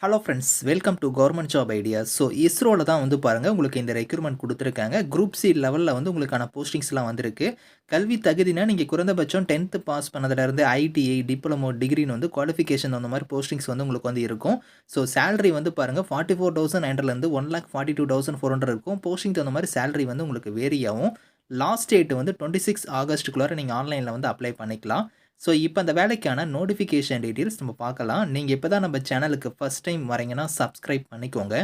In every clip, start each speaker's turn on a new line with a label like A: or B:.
A: Hello friends, welcome to government job ideas. So இஸ்ரோவில் தான் வந்து பாருங்கள் உங்களுக்கு இந்த ரெக்ரூட்மெண்ட் கொடுத்துருக்காங்க. குரூப் சி லெவலில் வந்து உங்களுக்கான போஸ்டிங்ஸ்லாம் வந்திருக்கு. கல்வி தகுதினா நீங்கள் குறைந்தபட்சம் 10th பாஸ் பண்ணதுலேருந்து ஐடிஐ, டிப்ளமோ, டிகிரின்னு வந்து குவாலிஃபிகேஷன் அந்த மாதிரி போஸ்டிங்ஸ் வந்து உங்களுக்கு வந்து இருக்கும். ஸோ சேலரி வந்து பாருங்கள் 44,900லேருந்து 1,42,400 இருக்கும். போஸ்டிங் தகுந்த மாதிரி சேலரி வந்து உங்களுக்கு வேரி ஆகும். லாஸ்ட் டேட் வந்து 26 ஆகஸ்ட்டுக்குள்ளார நீங்கள் ஆன்லைனில் வந்து அப்ளை பண்ணிக்கலாம். ஸோ இப்போ அந்த வேலைக்கான நோட்டிஃபிகேஷன் டீட்டெயில்ஸ் நம்ம பார்க்கலாம். நீங்கள் இப்போ தான் நம்ம சேனலுக்கு ஃபஸ்ட் டைம் வரீங்கன்னா சப்ஸ்கிரைப் பண்ணிக்கோங்க.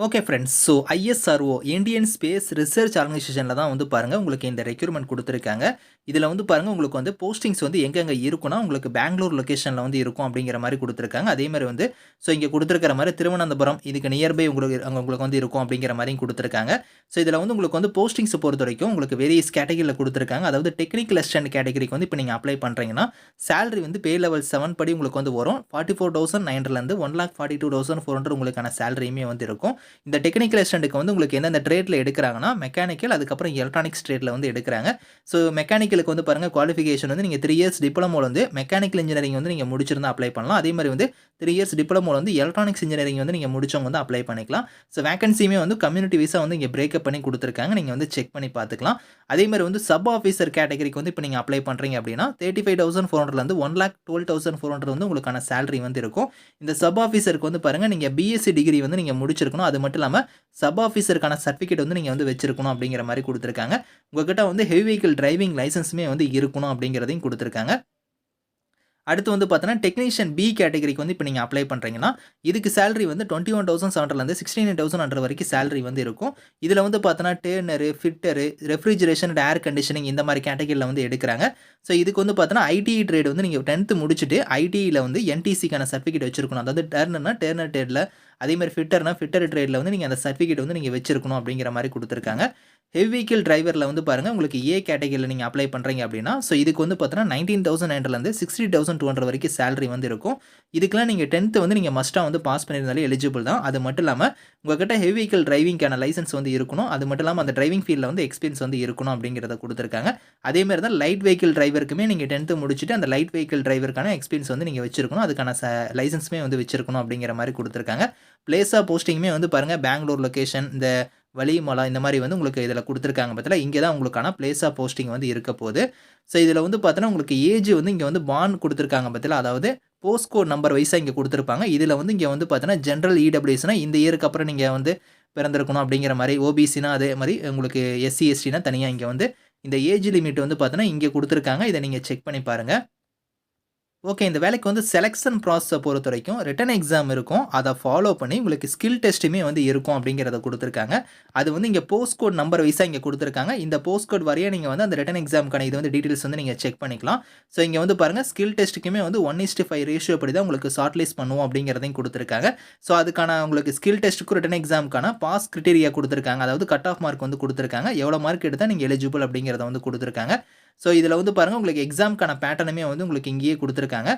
A: Okay friends. So ISRO Indian space research ஆர்கனைசேஷனில் தான் வந்து பாருங்கள் உங்களுக்கு இந்த ரெக்ரூட்மெண்ட் கொடுத்துருக்காங்க. இதில் வந்து பாருங்கள் உங்களுக்கு வந்து போஸ்டிங்ஸ் வந்து எங்கெங்கே இருக்குன்னா உங்களுக்கு பெங்களூர் லொக்கேஷனில் வந்து இருக்கும் அப்படிங்கிற மாதிரி கொடுத்துருக்காங்க. அதே மாதிரி வந்து ஸோ இங்கே கொடுத்துருக்கிற மாதிரி திருவனந்தபுரம் இதுக்கு நியர்பை உங்களுக்கு வந்து இருக்கும் அப்படிங்கிற மாதிரியும் கொடுத்துருக்காங்க. ஸோ இதில் வந்து உங்களுக்கு வந்து போஸ்டிங்ஸ் பொறுத்த வரைக்கும் உங்களுக்கு வேரியஸ் கேட்டகரியில் கொடுத்துருக்காங்க. அதாவது டெக்னிக்கல் அசிஸ்டன்ட் கேட்டகரிக்கு வந்து இப்போ நீங்கள் அப்ளை பண்ணுறீங்கன்னா சேலரி வந்து பே லெவல் 7 படி உங்களுக்கு வந்து வரும். 44,900லேருந்து 1,42,400 உங்களுக்கான சேலரியுமே வந்து இருக்கும். இந்த டெக்னிக்கல் அசிஸ்டன்ட்க்கு வந்து உங்களுக்கு எந்தெந்த ட்ரேட்ல எடுக்கிறாங்கன்னா மெக்கானிக்கல், அதுக்கப்புறம் எலக்ட்ரானிக்ஸ் ட்ரேட்ல வந்து எடுக்கிறாங்க. ஸோ மெக்கானிக்கலுக்கு வந்து பாருங்க குவாலிஃபிகேஷன் வந்து நீங்கள் 3 இயர்ஸ் டிப்ளமோல வந்து மெக்கானிக்கல் இன்ஜினியரிங் வந்து நீங்கள் முடிச்சிருந்தா அப்ளை பண்ணலாம். அதே மாதிரி வந்து 3 இயர்ஸ் டிப்ளமோல வந்து எலக்ட்ரானிக்ஸ் இன்ஜினியரிங் வந்து நீங்கள் முடிச்சவங்க வந்து அப்ளை பண்ணிக்கலாம். ஸோ வேகன்சியுமே வந்து கம்யூனிட்டி வைஸாக வந்து இங்கே பிரேக்கப் பண்ணி கொடுத்துருக்காங்க. நீங்கள் வந்து செக் பண்ணி பார்த்துக்கலாம். அதே மாதிரி வந்து சப் ஆஃபீஸர் கேட்டகரிக்கு வந்து இப்போ நீங்கள் அப்ளை பண்ணுறீங்க அப்படின்னா 35,400லேருந்து 1,12,400 வந்து உங்களுக்கான சேலரி வந்து இருக்கும். இந்த சப் ஆஃபீஸருக்கு வந்து பாருங்கள் நீங்கள் பிஎஸ்சி டிகிரி வந்து நீங்கள் முடிச்சிருக்கணும். அது மட்டும் இல்லாமல் சப் ஆஃபீஸருக்கான சர்டிஃபிகேட் வந்து நீங்கள் வந்து வச்சிருக்கணும் அப்படிங்கிற மாதிரி கொடுத்துருக்காங்க. உங்ககிட்ட வந்து ஹெவி வெஹிக்கிள் டிரைவிங் லைசன்ஸுமே வந்து இருக்கணும் அப்படிங்கிறதையும் கொடுத்துருக்காங்க. அடுத்து வந்து பார்த்தீங்கன்னா டெக்னீஷியன் பி கேட்டகரிக்கு வந்து இப்போ நீங்கள் அப்ளை பண்ணுறீங்கன்னா இதுக்கு சேலரி வந்து 21,700லேருந்து 69,100 வரைக்கும் சேலரி வந்து இருக்கும். இதில் வந்து பார்த்தோன்னா turner, fitter, refrigeration and air conditioning இந்த மாதிரி கேட்டகரியில் வந்து எடுக்கிறாங்க. ஸோ இதுக்கு வந்து பார்த்தோன்னா ஐடிஐ ட்ரேட் வந்து நீங்கள் 10th முடிச்சுட்டு ஐடிஐயில் வந்து என்டிசிக்கான சர்டிஃபிகேட் வச்சிருக்கணும். அதாவது டர்னர்னா டர்னர் ட்ரேடில், அதே மாதிரி ஃபிட்டர்னா ஃபிட்டர் ட்ரேடில் வந்து நீங்கள் அந்த சர்டிஃபிகேட் வந்து நீங்கள் வச்சிருக்கணும் அப்படிங்கிற மாதிரி கொடுத்துருக்காங்க. ஹெவி வெஹிக்கிள் டிரைவரில் வந்து பாருங்கள் உங்களுக்கு ஏ கேட்டகரியில் நீங்கள் அப்ளை பண்ணுறீங்க அப்படின்னா ஸோ இதுக்கு வந்து பார்த்தோன்னா 19,900லேருந்து 60,200 வரைக்கும் சேலரி வந்து இருக்கும். இதுக்கெல்லாம் நீங்கள் 10th வந்து நீங்கள் மஸ்ட்டாக வந்து பாஸ் பண்ணியிருந்தாலே எலிஜிபிள் தான். அது மட்டும் இல்லாமல் உங்கள்கிட்ட ஹெவி வெஹிக்கிள் டிரைவிங்கான லைசன்ஸ் வந்து இருக்கணும். அது மட்டும் இல்லாமல் அந்த டிரைவிங் ஃபீல்டில் வந்து எக்ஸ்பீரியன்ஸ் வந்து இருக்கணும் அப்படிங்கிறத கொடுத்துருக்காங்க. அதேமாதிரி தான் லைட் வெஹிக்கிள் டிரைவருக்குமே நீங்கள் 10th முடிச்சுட்டு அந்த லைட் வெஹிக்கிள் டிரைவருக்கான எக்ஸ்பீரியன்ஸ் வந்து நீங்கள் வச்சிருக்கணும். அதுக்கான லைசன்ஸுமே வந்து வச்சிருக்கணும் அப்படிங்கிற மாதிரி கொடுத்துருக்காங்க. பிளேஸ் ஆஃப் போஸ்டிங்குமே வந்து பாருங்கள் பெங்களூர் லொக்கேஷன், இந்த வலிமலா இந்த மாதிரி வந்து உங்களுக்கு இதில் கொடுத்துருக்காங்க. பார்த்தீங்களா, இங்கே தான் உங்களுக்கான பிளேஸ் ஆஃப் போஸ்டிங் வந்து இருக்க போகுது. ஸோ இதில் வந்து பார்த்தோன்னா உங்களுக்கு ஏஜ் வந்து இங்கே வந்து பான் கொடுத்துருக்காங்க. பார்த்தீங்களா, அதாவது போஸ்ட் கோட் நம்பர் வைஸாக இங்கே கொடுத்துருப்பாங்க. இதில் வந்து இங்கே வந்து பார்த்தோன்னா ஜென்ரல் இடபிள்யூஎஸ்னா இந்த இயருக்கு அப்புறம் நீங்கள் வந்து பிறந்திருக்கணும் அப்படிங்கிற மாதிரி, ஓபிசினா அதே மாதிரி உங்களுக்கு எஸ்சி எஸ்டினா தனியாக இங்கே வந்து இந்த ஏஜ் லிமிட் வந்து பார்த்தோன்னா இங்கே கொடுத்துருக்காங்க. இதை நீங்கள் செக் பண்ணி பாருங்கள். ஓகே, இந்த வேலைக்கு வந்து செலெக்ஷன் ப்ராசஸை பொறுத்த வரைக்கும் ரிட்டன் எக்ஸாம் இருக்கும். அதை ஃபாலோ பண்ணி உங்களுக்கு ஸ்கில் டெஸ்ட்டுமே வந்து இருக்கும் அப்படிங்கிறத கொடுத்துருக்காங்க. அது வந்து இங்கே போஸ்ட் கோட் நம்பர் வைஸாக இங்கே கொடுத்துருக்காங்க. இந்த போஸ்ட் கோட் வரையாக நீங்கள் வந்து அந்த ரிட்டன் எக்ஸாமுக்கான இது வந்து டீட்டெயில்ஸ் வந்து நீங்கள் செக் பண்ணிக்கலாம். ஸோ இங்கே வந்து பாருங்கள் ஸ்கில் டெஸ்ட்டுக்குமே வந்து 1:5 ரேஷியோ படி தான் உங்களுக்கு ஷார்ட் லிஸ்ட் பண்ணுவோம் அப்படிங்கிறதையும் கொடுத்துருக்காங்க. ஸோ அதுக்கான உங்களுக்கு ஸ்கில் டெஸ்ட்டுக்கும் ரிட்டன் எக்ஸாமுக்கான பாஸ் கிரிட்டீரியா கொடுத்துருக்காங்க. அதாவது கட் ஆஃப் மார்க் வந்து கொடுத்துருக்காங்க. எவ்வளோ மார்க் எடுத்தால் நீங்கள் எலிஜிபிள் அப்படிங்கிறத வந்து கொடுத்துருக்காங்க. ஸோ இதில் வந்து பாருங்கள் உங்களுக்கு எக்ஸாமுக்கான பேட்டர்னுமே வந்து உங்களுக்கு இங்கேயே கொடுத்துருக்காங்க.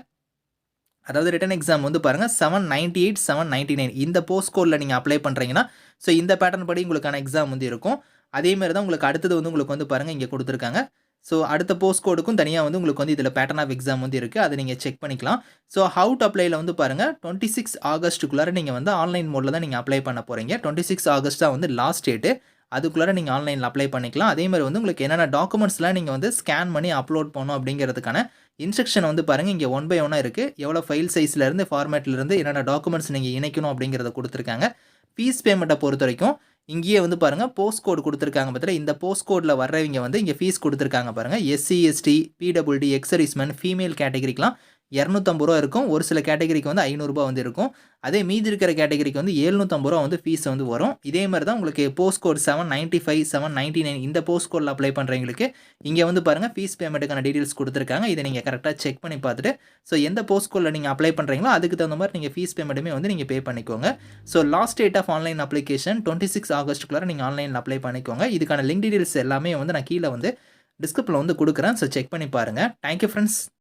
A: அதாவது ரிட்டன் எக்ஸாம் வந்து பாருங்கள் 798, 799 இந்த போஸ்ட் கோடில் நீங்கள் அப்ளை பண்ணுறீங்கன்னா ஸோ இந்த பேட்டர்ன் படி உங்களுக்கான எக்ஸாம் வந்து இருக்கும். அதேமாதிரி தான் உங்களுக்கு அடுத்தது வந்து உங்களுக்கு வந்து பாருங்கள் இங்கே கொடுத்துருக்காங்க. ஸோ அடுத்த போஸ்ட் கோடுக்கும் தனியாக வந்து உங்களுக்கு வந்து இதில் பேட்டர்ன் ஆஃப் எக்ஸாம் வந்து இருக்குது. அதை நீங்கள் செக் பண்ணிக்கலாம். ஸோ ஹவு டு அப்ளைல வந்து பாருங்கள் 26 ஆகஸ்ட்டுக்குள்ளார நீங்கள் வந்து ஆன்லைன் மோடில் தான் நீங்கள் அப்ளை பண்ண போகிறீங்க. 26 ஆகஸ்ட் தான் வந்து லாஸ்ட் டேட்டு. அதுக்குள்ளார நீங்கள் ஆன்லைனில் அப்ளை பண்ணிக்கலாம். அதே மாதிரி வந்து உங்களுக்கு என்னென்ன டாக்குமெண்ட்ஸ்லாம் நீங்கள் வந்து ஸ்கேன் பண்ணி அப்லோட் பண்ணணும் அப்படிங்கிறதுக்கான இன்ஸ்ட்ரக்ஷன் வந்து பாருங்கள் இங்கே 1 by 1 இருக்குது. எவ்வளோ ஃபைல் சைஸ்லேருந்து ஃபார்மேட்லேருந்து என்னென்ன டாக்குமெண்ட்ஸ் நீங்கள் இணைக்கணும் அப்படிங்கிறத கொடுத்துருக்காங்க. ஃபீஸ் பேமெண்ட்டை பொறுத்த வரைக்கும் இங்கேயே வந்து பாருங்கள் போஸ்ட் கோட் கொடுத்துருக்காங்க. பார்த்தீங்கன்னா இந்த போஸ்ட் கோடில் வர்றவங்க வந்து இங்கே ஃபீஸ் கொடுத்துருக்காங்க பாருங்கள். SC ST, PWD, ex-serviceman, female கேட்டகரிக்கெலாம் ₹250 இருக்கும். ஒரு சில கேட்டகரிக்கு வந்து ₹500 வந்து இருக்கும். அதே மீதி இருக்கிற கேட்டகரிக்கு வந்து ₹750 வந்து ஃபீஸ் வந்து வரும். இதே மாதிரி தான் உங்களுக்கு போஸ்ட் கோட் 795, 799 இந்த போஸ்ட் கோடில் அப்ளை பண்ணுறவங்களுக்கு இங்கே வந்து பாருங்கள் ஃபீஸ் பேமெண்ட்டுக்கான டீட்டெயில்ஸ் கொடுத்துருக்காங்க. இதை நீங்கள் கரெக்டாக செக் பண்ணி பார்த்துட்டு ஸோ எந்த போஸ்ட் கோடில் நீங்கள் அப்ளை பண்ணுறீங்களோ அதுக்கு தகுந்த மாதிரி நீங்கள் ஃபீஸ் பேமெண்ட்டுமே வந்து நீங்கள் பே பண்ணிக்கோங்க. So last date of online application 26 ஆகஸ்ட்டுக்குள்ளார நீங்கள் ஆன்லைனில் அப்ளை பண்ணிக்கோங்க. இதுக்கான லிங்க் டீட்டெயில்ஸ் எல்லாமே வந்து நான் கீழே வந்து டிஸ்கிரிப்ஷனில் வந்து கொடுக்குறேன். ஸோ செக் பண்ணி பாருங்கள். Thank you friends.